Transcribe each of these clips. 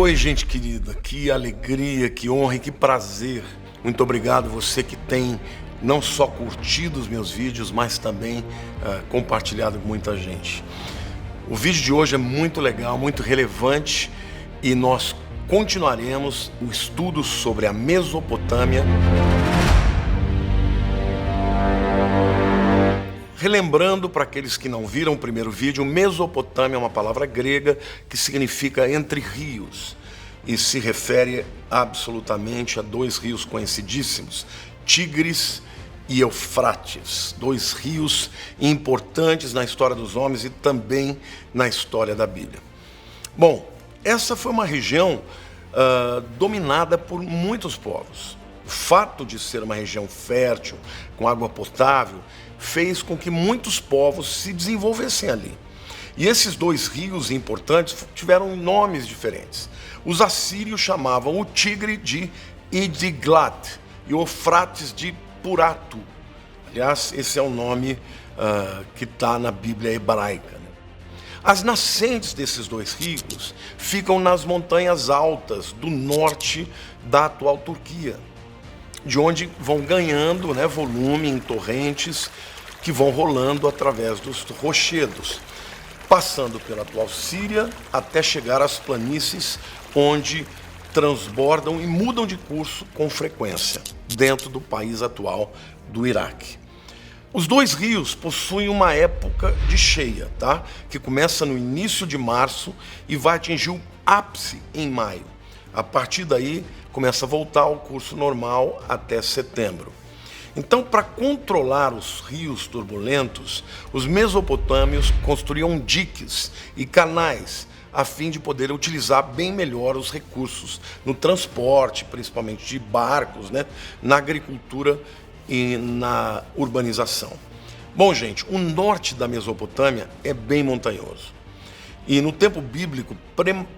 Oi, gente querida, que alegria, que honra e que prazer. Muito obrigado você que tem não só curtido os meus vídeos, mas também compartilhado com muita gente. O vídeo de hoje é muito legal, muito relevante e nós continuaremos o estudo sobre a Mesopotâmia. Relembrando para aqueles que não viram o primeiro vídeo, Mesopotâmia é uma palavra grega que significa entre rios e se refere absolutamente a dois rios conhecidíssimos, Tigres e Eufrates, dois rios importantes na história dos homens e também na história da Bíblia. Bom, essa foi uma região dominada por muitos povos. O fato de ser uma região fértil, com água potável, fez com que muitos povos se desenvolvessem ali. E esses dois rios importantes tiveram nomes diferentes. Os assírios chamavam o Tigre de Idiglat e o Eufrates de Puratu. Aliás, esse é o nome que está na Bíblia hebraica, né? As nascentes desses dois rios ficam nas montanhas altas do norte da atual Turquia, de onde vão ganhando, né, volume em torrentes que vão rolando através dos rochedos, passando pela atual Síria até chegar às planícies onde transbordam e mudam de curso com frequência, dentro do país atual do Iraque. Os dois rios possuem uma época de cheia, tá? Que começa no início de março e vai atingir o ápice em maio. A partir daí, começa a voltar ao curso normal até setembro. Então, para controlar os rios turbulentos, os mesopotâmios construíam diques e canais a fim de poder utilizar bem melhor os recursos no transporte, principalmente de barcos, né, na agricultura e na urbanização. Bom, gente, o norte da Mesopotâmia é bem montanhoso. E no tempo bíblico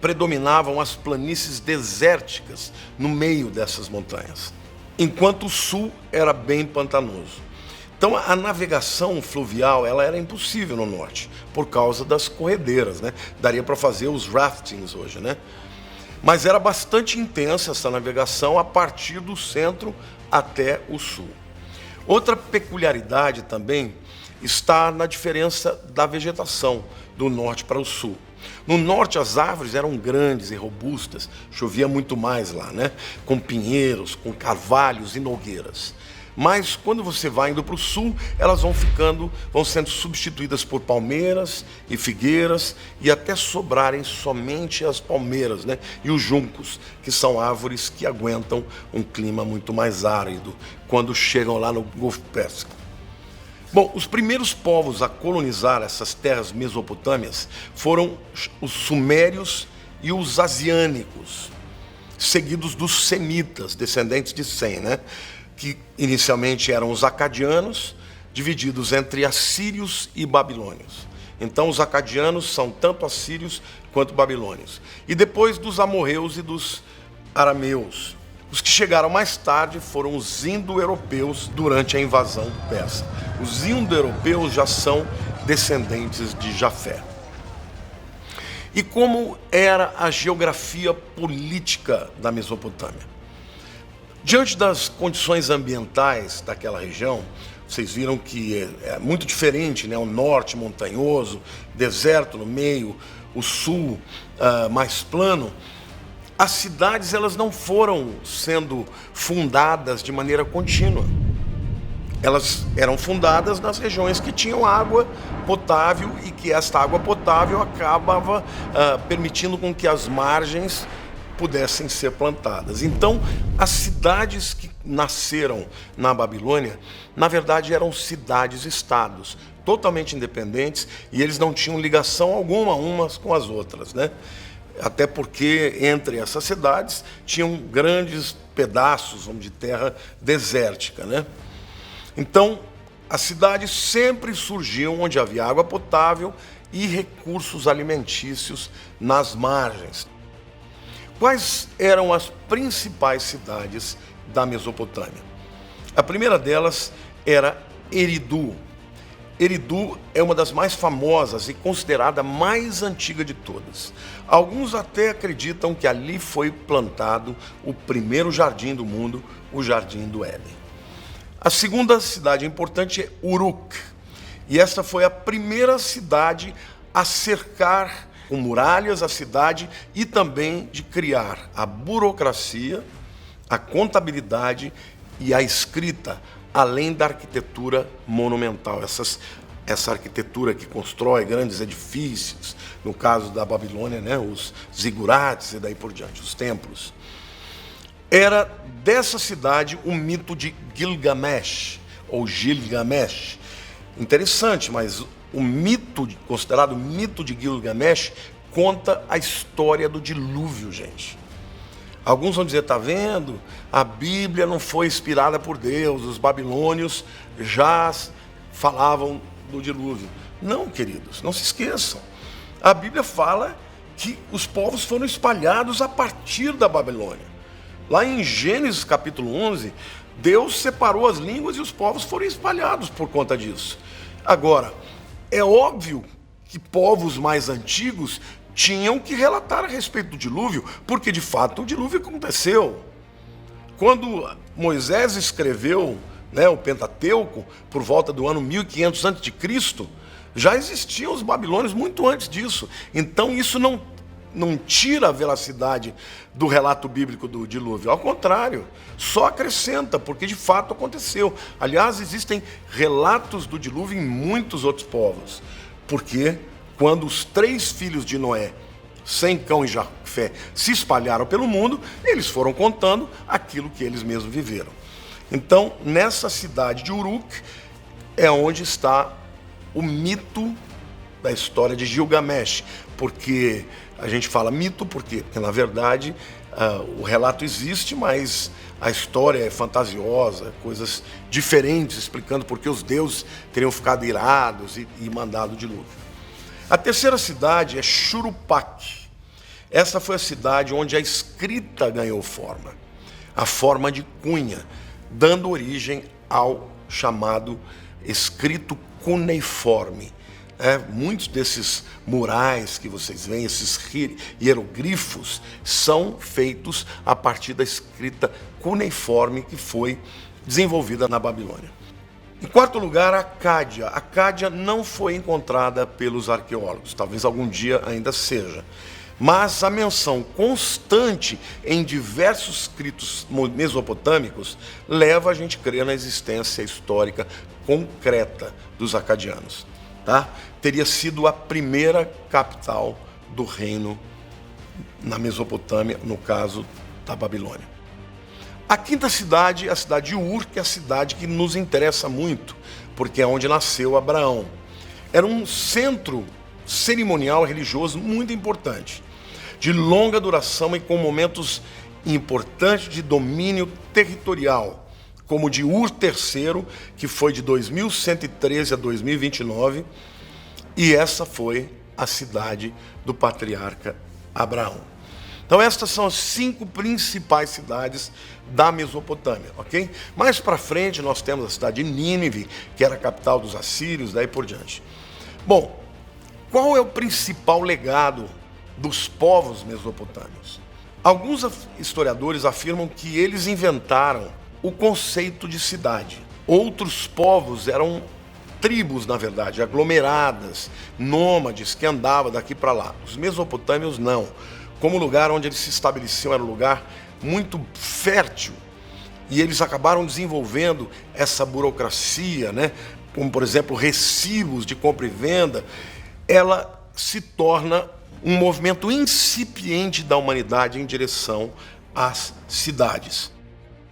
predominavam as planícies desérticas no meio dessas montanhas, enquanto o sul era bem pantanoso. Então a navegação fluvial ela era impossível no norte, por causa das corredeiras, né? Daria para fazer os raftings hoje, né? Mas era bastante intensa essa navegação a partir do centro até o sul. Outra peculiaridade também está na diferença da vegetação do norte para o sul. No norte as árvores eram grandes e robustas, chovia muito mais lá, né? Com pinheiros, com carvalhos e nogueiras. Mas quando você vai indo para o sul, elas vão sendo substituídas por palmeiras e figueiras e até sobrarem somente as palmeiras, né? E os juncos, que são árvores que aguentam um clima muito mais árido quando chegam lá no Golfo Pérsico. Bom, os primeiros povos a colonizar essas terras mesopotâmias foram os sumérios e os asiânicos, seguidos dos semitas, descendentes de Sem, né? Que inicialmente eram os acadianos, divididos entre assírios e babilônios. Então os acadianos são tanto assírios quanto babilônios. E depois dos amorreus e dos arameus. Os que chegaram mais tarde foram os indo-europeus durante a invasão persa. Os indo-europeus já são descendentes de Jafé. E como era a geografia política da Mesopotâmia? Diante das condições ambientais daquela região, vocês viram que é muito diferente, né? O norte montanhoso, deserto no meio, o sul mais plano. As cidades elas não foram sendo fundadas de maneira contínua. Elas eram fundadas nas regiões que tinham água potável e que esta água potável acabava permitindo com que as margens pudessem ser plantadas. Então, as cidades que nasceram na Babilônia, na verdade eram cidades-estados, totalmente independentes, e eles não tinham ligação alguma umas com as outras, né? Até porque entre essas cidades tinham grandes pedaços de terra desértica, né? Então, as cidades sempre surgiam onde havia água potável e recursos alimentícios nas margens. Quais eram as principais cidades da Mesopotâmia? A primeira delas era Eridu. Eridu é uma das mais famosas e considerada a mais antiga de todas. Alguns até acreditam que ali foi plantado o primeiro jardim do mundo, o Jardim do Éden. A segunda cidade importante é Uruk, e esta foi a primeira cidade a cercar com muralhas a cidade e também de criar a burocracia, a contabilidade e a escrita, além da arquitetura monumental. Essa arquitetura que constrói grandes edifícios, no caso da Babilônia, né, os zigurates e daí por diante, os templos. Era dessa cidade o mito de Gilgamesh, ou Gilgamesh. Interessante, mas o mito, considerado o mito de Gilgamesh, conta a história do dilúvio, gente. Alguns vão dizer, tá vendo? A Bíblia não foi inspirada por Deus, os babilônios já falavam do dilúvio. Não, queridos, não se esqueçam. A Bíblia fala que os povos foram espalhados a partir da Babilônia. Lá em Gênesis capítulo 11, Deus separou as línguas e os povos foram espalhados por conta disso. Agora, é óbvio que povos mais antigos tinham que relatar a respeito do dilúvio, porque de fato o dilúvio aconteceu. Quando Moisés escreveu, né, o Pentateuco, por volta do ano 1500 a.C., já existiam os babilônios muito antes disso. Então isso não tira a veracidade do relato bíblico do dilúvio. Ao contrário, só acrescenta, porque de fato aconteceu. Aliás, existem relatos do dilúvio em muitos outros povos. Porque quando os 3 filhos de Noé, Sem, Cão e Jafé, se espalharam pelo mundo, eles foram contando aquilo que eles mesmos viveram. Então, nessa cidade de Uruk, é onde está o mito da história de Gilgamesh. Porque a gente fala mito, porque na verdade o relato existe, mas a história é fantasiosa, coisas diferentes, explicando por que os deuses teriam ficado irados e mandado o dilúvio. A terceira cidade é Shuruppak. Essa foi a cidade onde a escrita ganhou forma, a forma de cunha, dando origem ao chamado escrito cuneiforme. Muitos desses murais que vocês veem, esses hieroglifos, são feitos a partir da escrita cuneiforme que foi desenvolvida na Babilônia. Em quarto lugar, a Acádia. A Acádia não foi encontrada pelos arqueólogos, talvez algum dia ainda seja. Mas a menção constante em diversos escritos mesopotâmicos leva a gente a crer na existência histórica concreta dos acadianos. Tá? Teria sido a primeira capital do reino na Mesopotâmia, no caso da Babilônia. A quinta cidade é a cidade de Ur, que é a cidade que nos interessa muito, porque é onde nasceu Abraão. Era um centro cerimonial religioso muito importante, de longa duração e com momentos importantes de domínio territorial, como o de Ur III, que foi de 2113 a 2029, e essa foi a cidade do patriarca Abraão. Então estas são as 5 principais cidades da Mesopotâmia, ok? Mais para frente nós temos a cidade de Nínive, que era a capital dos assírios, daí por diante. Bom, qual é o principal legado dos povos mesopotâmios? Alguns historiadores afirmam que eles inventaram o conceito de cidade. Outros povos eram tribos, na verdade, aglomeradas, nômades que andavam daqui para lá. Os mesopotâmios não. Como o lugar onde eles se estabeleciam era um lugar muito fértil, e eles acabaram desenvolvendo essa burocracia, né? Como, por exemplo, recibos de compra e venda. Ela se torna um movimento incipiente da humanidade em direção às cidades.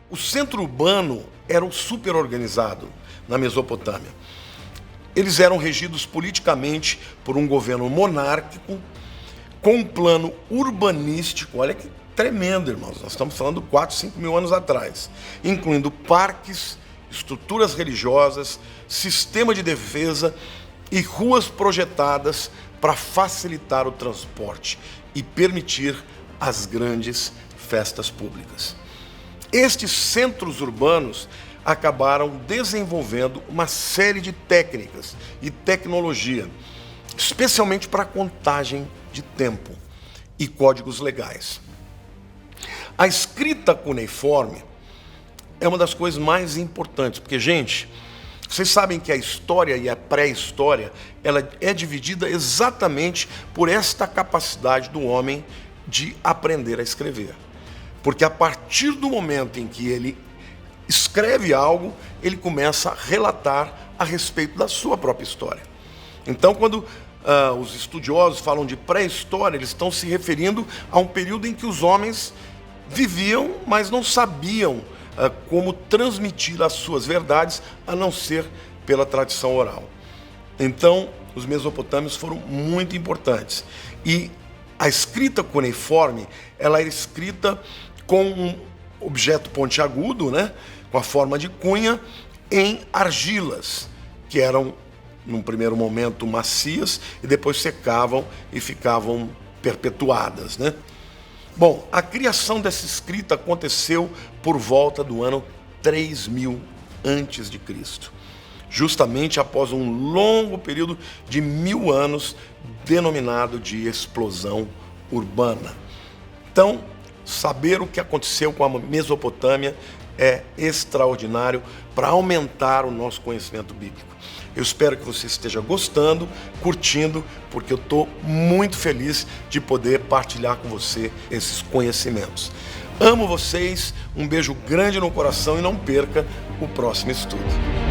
O centro urbano era super organizado na Mesopotâmia. Eles eram regidos politicamente por um governo monárquico, com um plano urbanístico, olha que tremendo, irmãos, nós estamos falando 4, 5 mil anos atrás, incluindo parques, estruturas religiosas, sistema de defesa e ruas projetadas para facilitar o transporte e permitir as grandes festas públicas. Estes centros urbanos acabaram desenvolvendo uma série de técnicas e tecnologia, especialmente para a contagem de tempo e códigos legais. A escrita cuneiforme é uma das coisas mais importantes, porque, gente, vocês sabem que a história e a pré-história, ela é dividida exatamente por esta capacidade do homem de aprender a escrever. Porque a partir do momento em que ele escreve algo, ele começa a relatar a respeito da sua própria história. Então, quando os estudiosos falam de pré-história, eles estão se referindo a um período em que os homens viviam, mas não sabiam como transmitir as suas verdades, a não ser pela tradição oral. Então, os mesopotâmios foram muito importantes. E a escrita cuneiforme, ela era escrita com um objeto pontiagudo, né, com a forma de cunha, em argilas, que eram, num primeiro momento, macias, e depois secavam e ficavam perpetuadas, né? Bom, a criação dessa escrita aconteceu por volta do ano 3000 a.C., justamente após um longo período de 1000 anos, denominado de explosão urbana. Então, saber o que aconteceu com a Mesopotâmia é extraordinário para aumentar o nosso conhecimento bíblico. Eu espero que você esteja gostando, curtindo, porque eu estou muito feliz de poder partilhar com você esses conhecimentos. Amo vocês, um beijo grande no coração e não perca o próximo estudo.